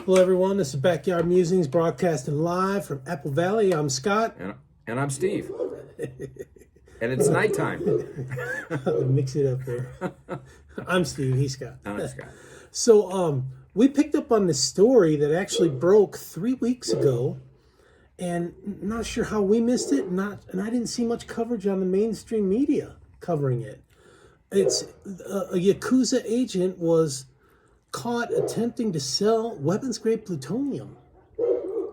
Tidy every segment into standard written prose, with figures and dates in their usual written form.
Hello, everyone. This is Backyard Musings broadcasting live from Apple Valley. I'm Scott. And I'm Steve. And it's nighttime. Mix it up there. I'm Steve. He's Scott. I'm Scott. So we picked up on this story that actually broke 3 weeks ago, and not sure how we missed it. And I didn't see much coverage on the mainstream media covering it. It's a Yakuza agent was caught attempting to sell weapons grade plutonium.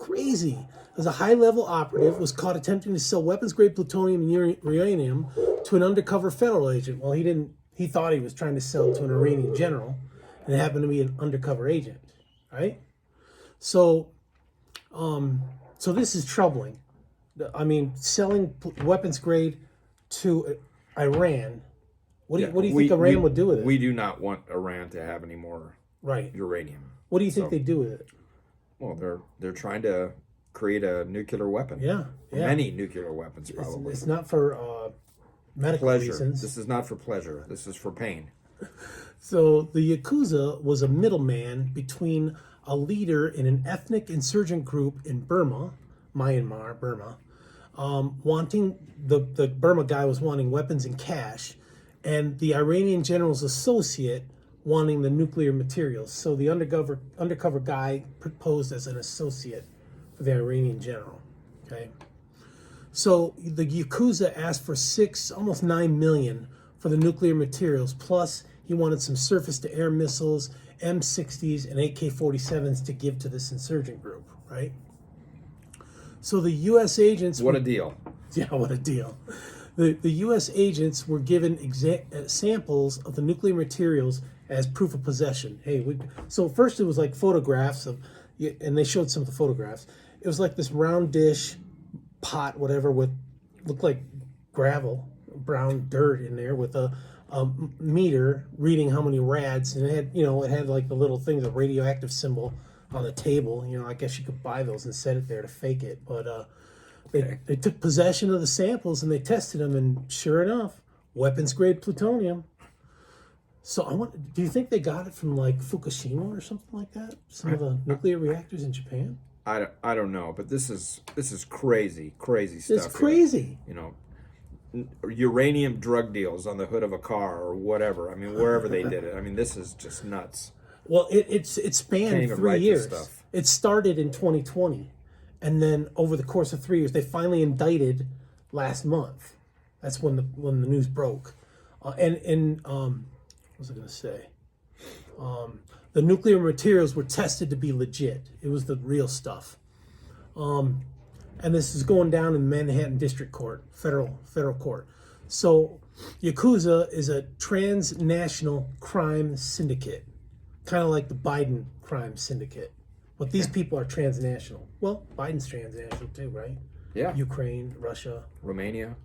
Crazy. As a high-level operative was caught attempting to sell weapons grade plutonium and uranium to an undercover federal agent. Well, he thought he was trying to sell to an Iranian general, and it happened to be an undercover agent, right? So this is troubling. I mean, selling weapons grade to Iran. What do you think Iran would do with it? We do not want Iran to have any more uranium. What do you think they do with it? Well, they're trying to create a nuclear weapon. Yeah. Many nuclear weapons, probably. It's not for medical pleasure. reasons. This is not for pleasure. This is for pain. So the Yakuza was a middleman between a leader in an ethnic insurgent group in Burma, wanting the Burma guy was wanting weapons and cash, and the Iranian general's associate wanting the nuclear materials. So the undercover guy proposed as an associate for the Iranian general. Okay. So the Yakuza asked for almost 9 million for the nuclear materials. Plus, he wanted some surface-to-air missiles, M60s, and AK-47s to give to this insurgent group. Right. So the U.S. agents. What a deal! Yeah, what a deal. The U.S. agents were given samples of the nuclear materials as proof of possession. So first it was like photographs and they showed some of the photographs. It was like this round dish, pot, whatever, looked like gravel, brown dirt in there with a meter reading how many rads, and it had like the little thing, the radioactive symbol on the table. I guess you could buy those and set it there to fake it, but they took possession of the samples and they tested them, and sure enough, weapons grade plutonium. So do you think they got it from like Fukushima or something like that? Some of the nuclear reactors in Japan? I don't know, but this is crazy stuff. It's crazy. Uranium drug deals on the hood of a car or whatever. I mean, wherever they did it. I mean, this is just nuts. Well, it spanned 3 years. It started in 2020, and then over the course of 3 years, they finally indicted last month. That's when the news broke, what was I going to say? The nuclear materials were tested to be legit. It was the real stuff. And this is going down in Manhattan District Court, federal court. So Yakuza is a transnational crime syndicate, kind of like the Biden crime syndicate. But these people are transnational. Well, Biden's transnational too, right? Yeah. Ukraine, Russia. Romania,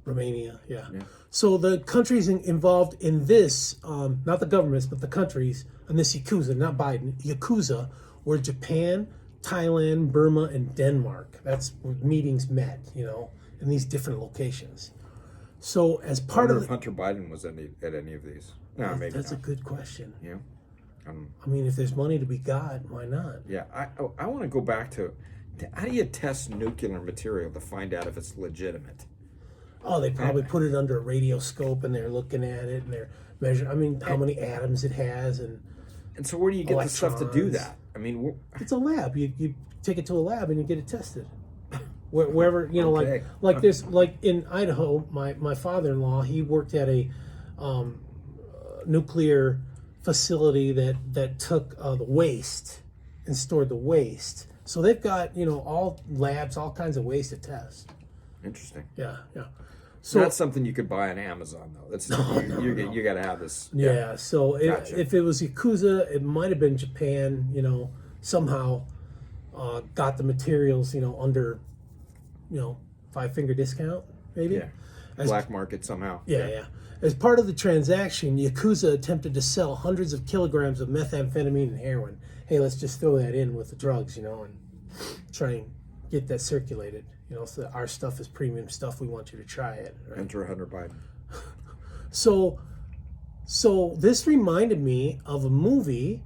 yeah. So the countries involved in this, not the governments, but the countries, and this Yakuza, not Biden, Yakuza, were Japan, Thailand, Burma, and Denmark. That's where meetings met, in these different locations. So as part of if Hunter Biden was at any of these. No, maybe that's not. a good question. Yeah. I mean, if there's money to be got, why not? Yeah, I want to go back to how do you test nuclear material to find out if it's legitimate? Oh, they probably put it under a radioscope and they're looking at it and they're measuring. I mean, how many atoms it has and so where do you get the stuff to do that? I mean, it's a lab. You take it to a lab and you get it tested. Wherever okay. like this, like in Idaho, my father-in-law, he worked at a nuclear facility that took the waste and stored the waste. So they've got all labs, all kinds of ways to test. Interesting. Yeah. So that's something you could buy on Amazon though. That's you got to have this. Yeah. So gotcha. if it was Yakuza, it might have been Japan. Somehow got the materials. Under 5-finger discount maybe. Yeah. Black market somehow. Yeah. As part of the transaction, Yakuza attempted to sell hundreds of kilograms of methamphetamine and heroin. Hey, let's just throw that in with the drugs, and try and get that circulated. So our stuff is premium stuff. We want you to try it. Right? Enter Hunter Biden. So this reminded me of a movie.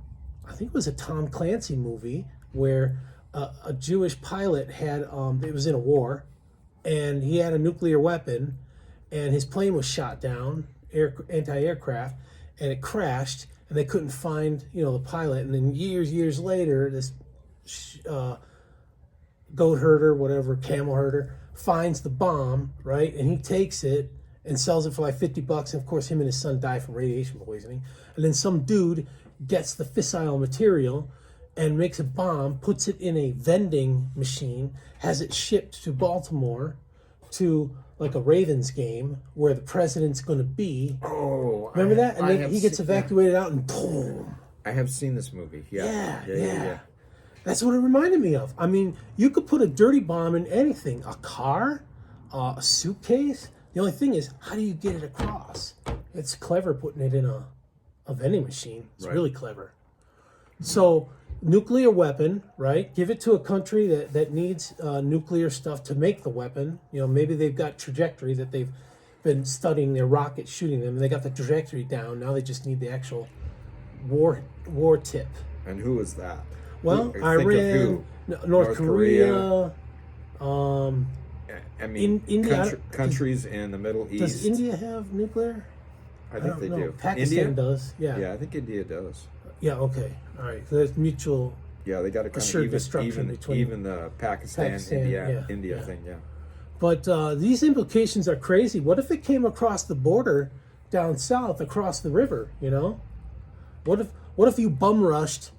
I think it was a Tom Clancy movie where a Jewish pilot had it was in a war, and he had a nuclear weapon, and his plane was shot down, anti-aircraft, and it crashed, and they couldn't find the pilot. And then years later, this goat herder, whatever, camel herder, finds the bomb, right? And he takes it and sells it for like $50. And of course, him and his son die from radiation poisoning. And then some dude gets the fissile material and makes a bomb, puts it in a vending machine, has it shipped to Baltimore to like a Ravens game where the president's going to be. Oh, remember that? And then he gets evacuated out, and boom. I have seen this movie. Yeah. That's what it reminded me of. I mean, you could put a dirty bomb in anything. A car, a suitcase. The only thing is, how do you get it across? It's clever putting it in a vending machine. It's really clever. So, nuclear weapon, right? Give it to a country that needs nuclear stuff to make the weapon. Maybe they've got trajectory that they've been studying their rockets, shooting them, and they got the trajectory down. Now they just need the actual war tip. And who is that? Well, Iran, North Korea. I mean, India, countries in the Middle East. Does India have nuclear? I think they do. Pakistan India does. Yeah. Yeah, I think India does. Yeah. Okay. All right. So there's mutual. Yeah, they got a kind assured of destruction between even the Pakistan India thing. Yeah. But these implications are crazy. What if it came across the border down south, across the river? What if you bum rushed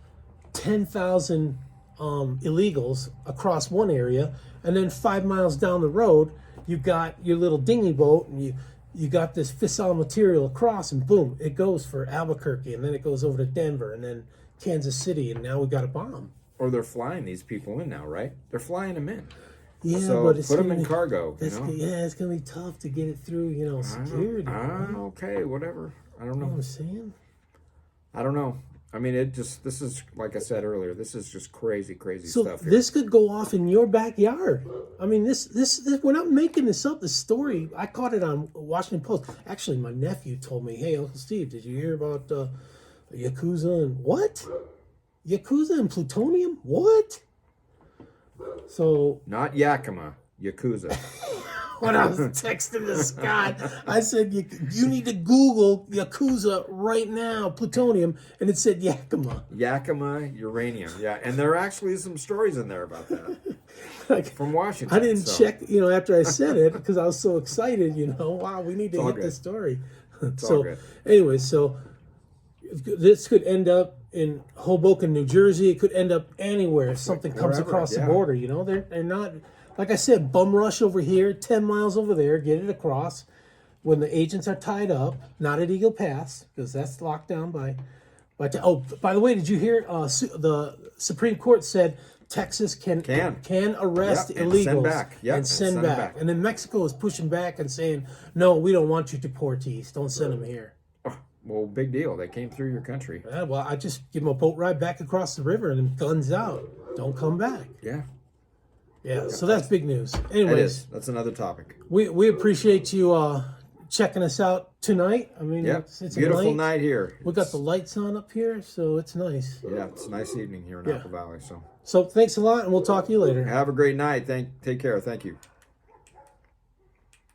10,000 illegals across one area, and then 5 miles down the road, you got your little dinghy boat, and you got this fissile material across, and boom, it goes for Albuquerque, and then it goes over to Denver, and then Kansas City, and now we got a bomb. Or they're flying these people in now, right? They're flying them in. Yeah, so but it's put them in cargo. Yeah, it's gonna be tough to get it through, security. Okay, whatever. I don't know. You know what I'm saying? I don't know. I mean, this is, like I said earlier, this is just crazy stuff here. This could go off in your backyard. I mean, this we're not making this up. The story, I caught it on Washington Post. Actually, my nephew told me, "Hey, Uncle Steve, did you hear about Yakuza and what? Yakuza and plutonium? What?" So not Yakima, Yakuza. When I was texting to Scott, I said, you need to Google Yakuza right now, plutonium, and it said Yakima. Yakima uranium, yeah. And there are actually some stories in there about that. From Washington. I didn't check, after I said it, because I was so excited, wow, we need to hit this story. All good. Anyway, so this could end up in Hoboken, New Jersey. It could end up anywhere if something comes across the border, They're not... Like I said, bum rush over here, 10 miles over there, get it across. When the agents are tied up, not at Eagle Pass, because that's locked down by the way, did you hear the Supreme Court said Texas can arrest illegals and send back. And then Mexico is pushing back and saying, no, we don't want you deportees. Don't send them here. Oh, well, big deal. They came through your country. Yeah, well, I just give them a boat ride back across the river and then guns out. Don't come back. Yeah. Yeah, so that's big news. Anyways, that's another topic. We appreciate you checking us out tonight. I mean, it's a beautiful night here. We got the lights on up here, so it's nice. Yeah, it's a nice evening here in Apple Valley. So thanks a lot, and we'll talk to you later. Have a great night. Take care. Thank you.